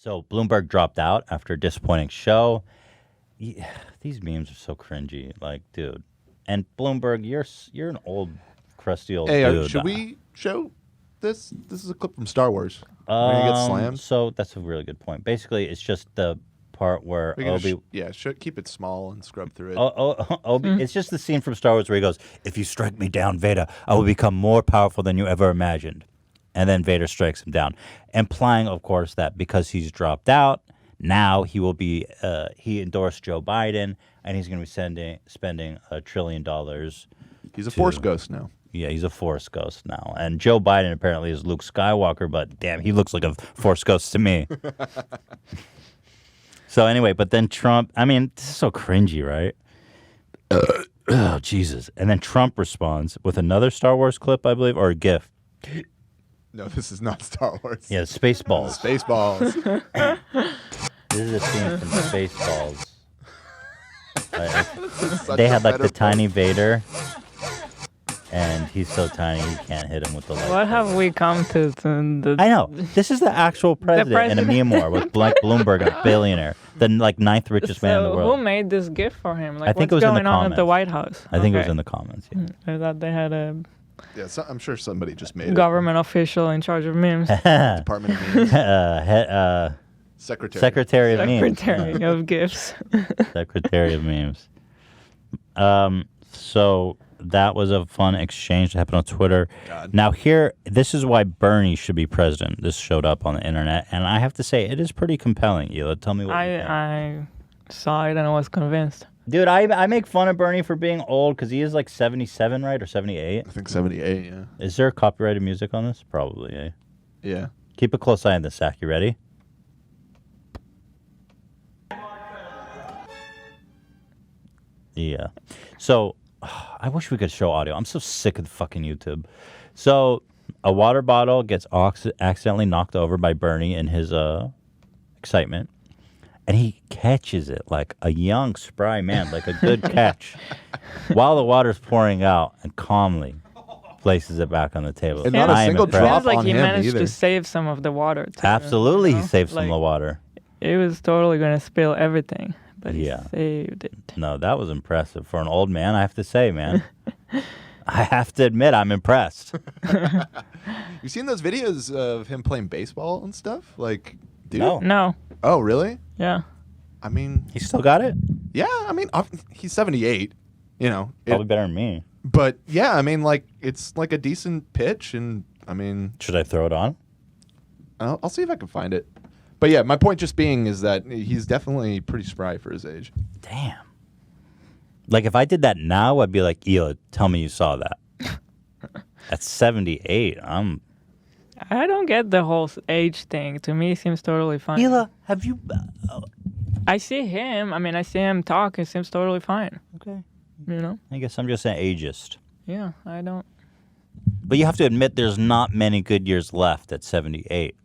So Bloomberg dropped out after a disappointing show. These memes are so cringy. Like, dude. And Bloomberg, you're an old, crusty old dude. Should we show this? This is a clip from Star Wars. When he gets slammed. So that's a really good point. Basically, it's just the part where Obi... keep it small and scrub through it. Obi, It's just the scene from Star Wars where he goes, "If you strike me down, Vader, I will become more powerful than you ever imagined." And then Vader strikes him down, implying, of course, that because he's dropped out, now he will be, he endorsed Joe Biden, and he's going to be spending $1 trillion. He's a Force ghost now. Yeah, he's a Force ghost now. And Joe Biden apparently is Luke Skywalker, but damn, he looks like a Force ghost to me. So anyway, but then Trump, I mean, this is so cringy, right? Oh, Jesus. And then Trump responds with another Star Wars clip, I believe, or a GIF. No, this is not Star Wars. Yeah, Spaceballs. Spaceballs. This is a scene from Spaceballs. They had like the tiny Vader, and he's so tiny you can't hit him with the light. What have we come to? I know. This is the actual president in a memoir with Blake Bloomberg, a billionaire, the like 9th richest man in the world. Who made this gift for him? Like, I think what's it was in the going on comments. at the White House? I think it was in the comments. Yeah. I thought they had a I'm sure somebody just made government official in charge of memes. Department of Memes. Secretary of Memes. Secretary of Gifts. Secretary of Memes. So that was a fun exchange that happened on Twitter. God. Now this is why Bernie should be president. This showed up on the internet, and I have to say, it is pretty compelling. Hila, tell me what you think. I saw it and I was convinced. Dude, I make fun of Bernie for being old because he is like 77, right? Or 78? I think 78, yeah. Is there copyrighted music on this? Probably, eh? Yeah. Keep a close eye on this, Zach. You ready? Yeah. So, I wish we could show audio. I'm so sick of fucking YouTube. So, a water bottle gets accidentally knocked over by Bernie in his excitement. And he catches it like a young, spry man, like a good catch, while the water's pouring out, and calmly places it back on the table. And not a single drop like on he him managed either. to save some of the water, too. Absolutely, he saved some of the water. It was totally going to spill everything, but he Yeah. saved it. No, that was impressive. For an old man, I have to say, man. I have to admit, I'm impressed. You seen those videos of him playing baseball and stuff? Like, dude? No. Oh, really? Yeah. I mean... He still got it? Yeah, I mean, he's 78, you know. Probably better than me. But, yeah, I mean, like, it's like a decent pitch, and, I mean... Should I throw it on? I'll see if I can find it. But, yeah, my point just being is that he's definitely pretty spry for his age. Damn. Like, if I did that now, I'd be like, Hila, tell me you saw that. At 78, I don't get the whole age thing. To me, it seems totally fine. Hila, have you... I see him. I mean, I see him talk. It seems totally fine. Okay. You know? I guess I'm just an ageist. Yeah, I don't... But you have to admit there's not many good years left at 78.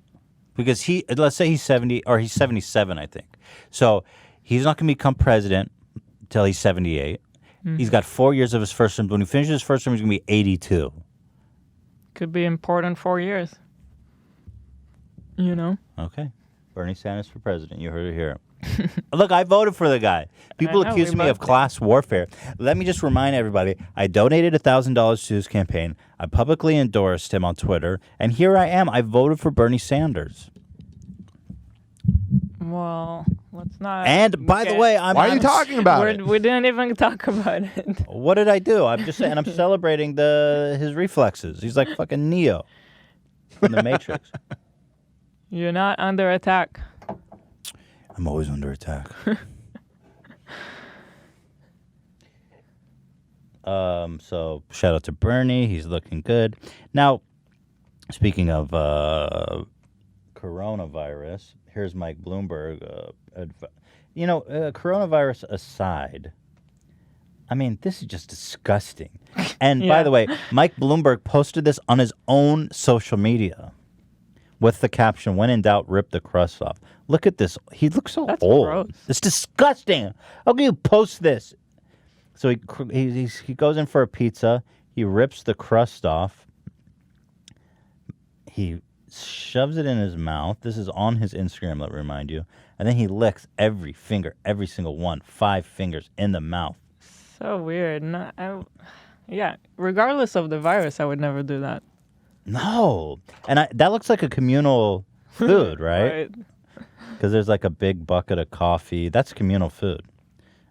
Because let's say he's 70, or he's 77, I think. So he's not going to become president until he's 78. Mm-hmm. He's got 4 years of his first term. When he finishes his first term, he's going to be 82. Could be important 4 years. You know? Okay. Bernie Sanders for president. You heard it here. Look, I voted for the guy. People accuse me of class warfare. Let me just remind everybody, I donated $1,000 to his campaign. I publicly endorsed him on Twitter. And here I am. I voted for Bernie Sanders. Well, let's not... And, by the way, Why are you talking about it? We didn't even talk about it. What did I do? I'm just saying, I'm celebrating his reflexes. He's like fucking Neo in the Matrix. You're not under attack. I'm always under attack. So shout out to Bernie. He's looking good. Now, speaking of coronavirus, here's Mike Bloomberg. Coronavirus aside, I mean, this is just disgusting. And by the way, Mike Bloomberg posted this on his own social media with the caption, "When in doubt, rip the crust off." Look at this. He looks so old. Gross. It's disgusting. How can you post this? So he goes in for a pizza. He rips the crust off. He shoves it in his mouth. This is on his Instagram, let me remind you. And then he licks every finger, every single one, 5 fingers in the mouth. So weird. No, yeah, regardless of the virus, I would never do that. No. And that looks like a communal food, right? Right. Because there's like a big bucket of coffee. That's communal food.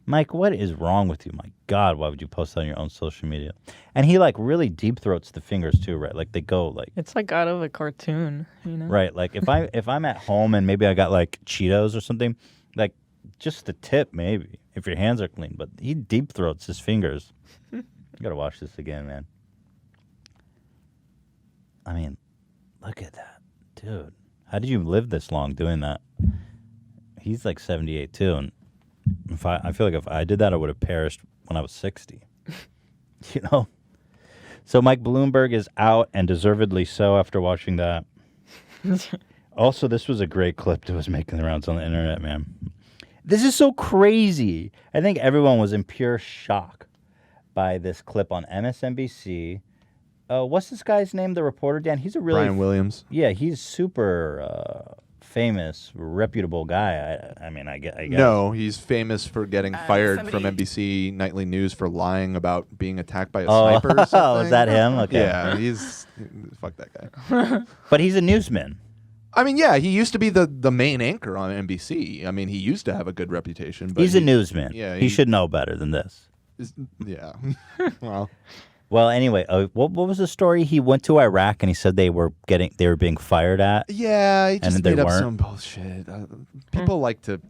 Mike, what is wrong with you? My God, why would you post that on your own social media? And he like really deep throats the fingers too, right? Like they go like It's like out of a cartoon, you know? right. Like if I'm at home and maybe I got like Cheetos or something, like just the tip maybe if your hands are clean. But he deep throats his fingers. You gotta watch this again, man. I mean, look at that, dude. How did you live this long doing that? He's like 78 too, and I feel like if I did that, I would have perished when I was 60. You know? So Mike Bloomberg is out, and deservedly so after watching that. Also, this was a great clip that was making the rounds on the internet, man. This is so crazy. I think everyone was in pure shock by this clip on MSNBC. What's this guy's name, the reporter, Dan? He's a really... Brian Williams. Yeah, he's super... famous, reputable guy. I mean, I guess. No, he's famous for getting fired from NBC Nightly News for lying about being attacked by a sniper or something. Oh, is that him? Okay. Yeah, fuck that guy. But he's a newsman. I mean, yeah, he used to be the main anchor on NBC. I mean, he used to have a good reputation. But he's a newsman. Yeah, he should know better than this. Yeah. Well, anyway, what was the story? He went to Iraq and he said they were being fired at. Yeah, he just and they made up weren't. some bullshit. People like to,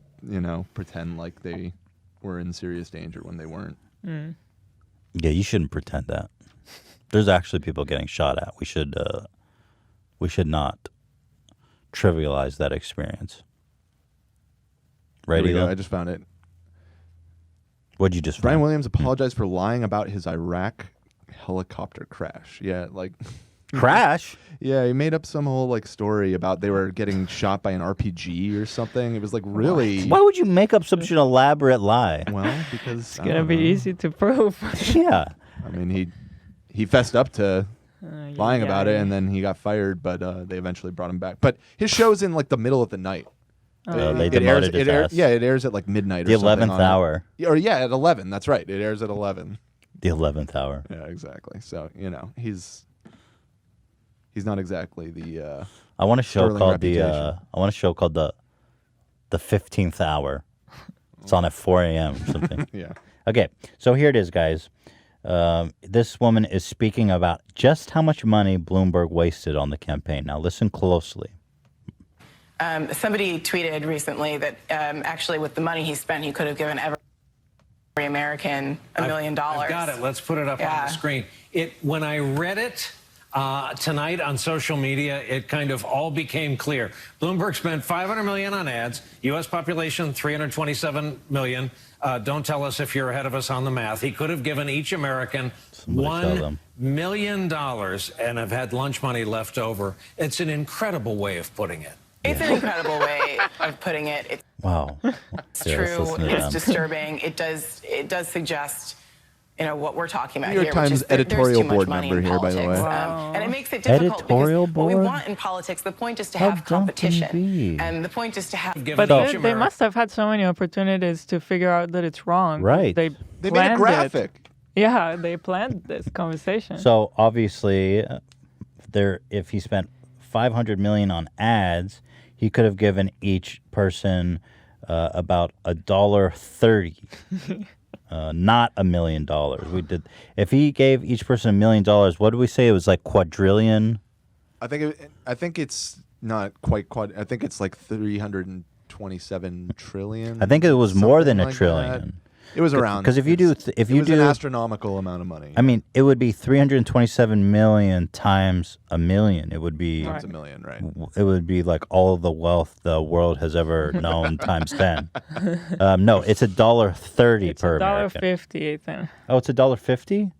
pretend like they were in serious danger when they weren't. Yeah, you shouldn't pretend that. There's actually people getting shot at. We should not trivialize that experience. Right, Here we go. Elon? I just found it. What'd you just Brian find? Williams apologized for lying about his Iraq helicopter crash. Yeah, like Crash? yeah, he made up some whole like story about they were getting shot by an RPG or something. It was like really Why would you make up such an elaborate lie? well because It's gonna be easy to prove. Yeah. I mean, he fessed up to lying about it, yeah. and then he got fired. But they eventually brought him back. But his show's in like the middle of the night. They demoted his ass. Yeah, it airs at like midnight. The or something 11th on- hour. Or yeah, at 11. That's right. It airs at 11. The 11th hour. Yeah, exactly. So he's not exactly the. I want a show sterling called reputation. I want a show called the 15th hour. It's on at 4 a.m. or something. Yeah. Okay, so here it is, guys. This woman is speaking about just how much money Bloomberg wasted on the campaign. Now listen closely. Somebody tweeted recently that actually with the money he spent, he could have given every American $1 million. I've got it. Let's put it up on the screen. When I read it tonight on social media, it kind of all became clear. Bloomberg spent $500 million on ads. U.S. population 327 million. Don't tell us if you're ahead of us on the math. He could have given each American $1 million and have had lunch money left over. It's an incredible way of putting it. It's an incredible way of putting it. It's Wow. true. It's disturbing. It does suggest, what we're talking about New York here, which Times is that editorial there's too much board money member in here, by the politics. way. And it makes it difficult Editorial because what we board? want in politics, the point is to How have dumb can you be? competition. And the point is to have But So- they must have had so many opportunities to figure out that it's wrong. Right. They They made a planned it. graphic. Yeah, they planned this conversation. So obviously, if he spent $500 million on ads, he could have given each person about $1.30, not $1 million. If he gave each person $1 million. What did we say? It was like quadrillion. I think it's not quite quad. I think it's like 327 trillion. I think it was more than a something like trillion. that. It was around. Because if you do, it was an astronomical amount of money. I mean, it would be 327 million times a million. It would be. It's a million, right? It would be like all of the wealth the world has ever known times 10. No, it's $1.30 it's per American. $1.50, I think. Oh, it's $1.50?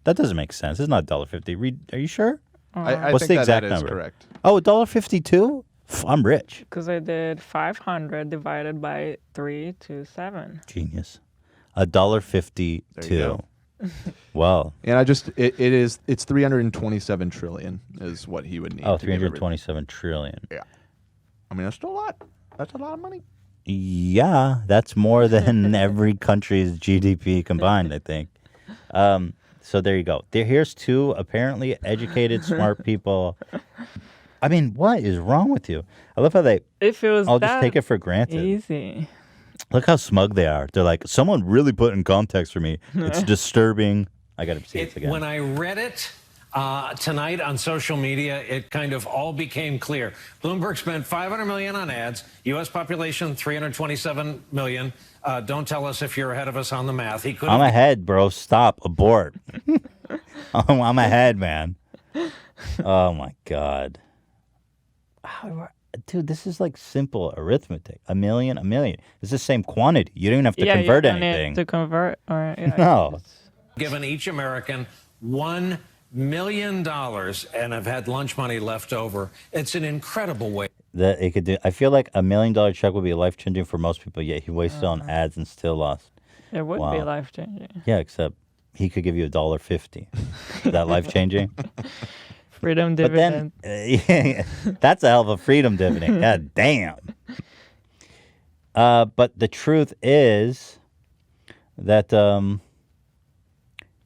That doesn't make sense. It's not $1.50. Are you sure? I What's think the that exact is number? correct. Oh, $1.52? I'm rich. Because I did 500 divided by 3 to 7. Genius. $1.52. There you go. Well, And it's 327 trillion is what he would need. oh, to give everything. 327 trillion. Yeah. I mean, that's still a lot. That's a lot of money. Yeah, that's more than every country's GDP combined, I think. So there you go. Here's two apparently educated, smart people. I mean, what is wrong with you? I love how they If it was all that just take it for granted. easy. Look how smug they are. They're like, someone really put in context for me. It's disturbing. I got to see this again. When I read it tonight on social media, it kind of all became clear. Bloomberg spent $500 million on ads. U.S. population 327 million. Don't tell us if you're ahead of us on the math. He could. I'm ahead, bro. Stop. Abort. I'm ahead, man. Oh my God. Dude, this is like simple arithmetic. A million. It's the same quantity. You don't even have to convert you don't anything. Need to convert, or No. Given each American $1 million and have had lunch money left over. It's an incredible way. That it could do. I feel like $1 million check would be life changing for most people. Yet he wasted on ads and still lost. It would be Wow. life changing. Yeah, except he could give you $1.50. Is that life changing? Freedom But then, dividend. that's a hell of a freedom dividend. God damn. But the truth is that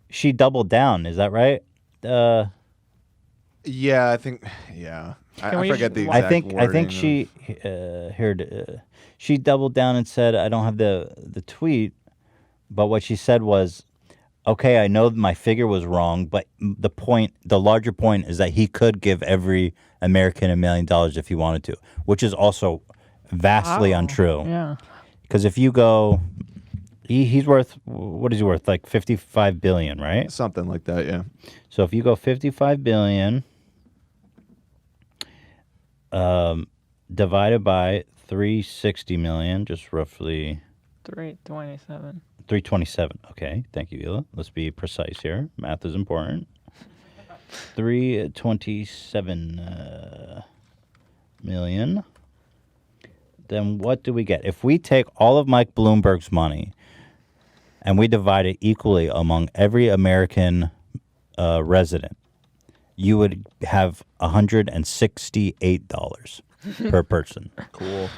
she doubled down. Is that right? Yeah, I think. Yeah, I we- forget the I exact. I think wording she she doubled down and said, "I don't have the tweet," but what she said was, "Okay, I know my figure was wrong, but the larger point is that he could give every American $1 million if he wanted to," which is also vastly Wow. untrue. Yeah. Because if you go, he's worth, what is he worth? Like 55 billion, right? something like that. Yeah. So if you go 55 billion divided by 360 million, just roughly 327. 327. Okay, thank you, Hila. Let's be precise here. Math is important. 327 million. Then what do we get? If we take all of Mike Bloomberg's money and we divide it equally among every American resident, you would have $168 per person. Cool.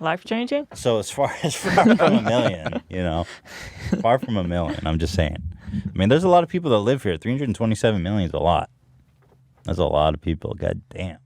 Life changing? So it's far from a million, far from a million. I'm just saying. I mean, there's a lot of people that live here. 327 million is a lot. That's a lot of people. God damn.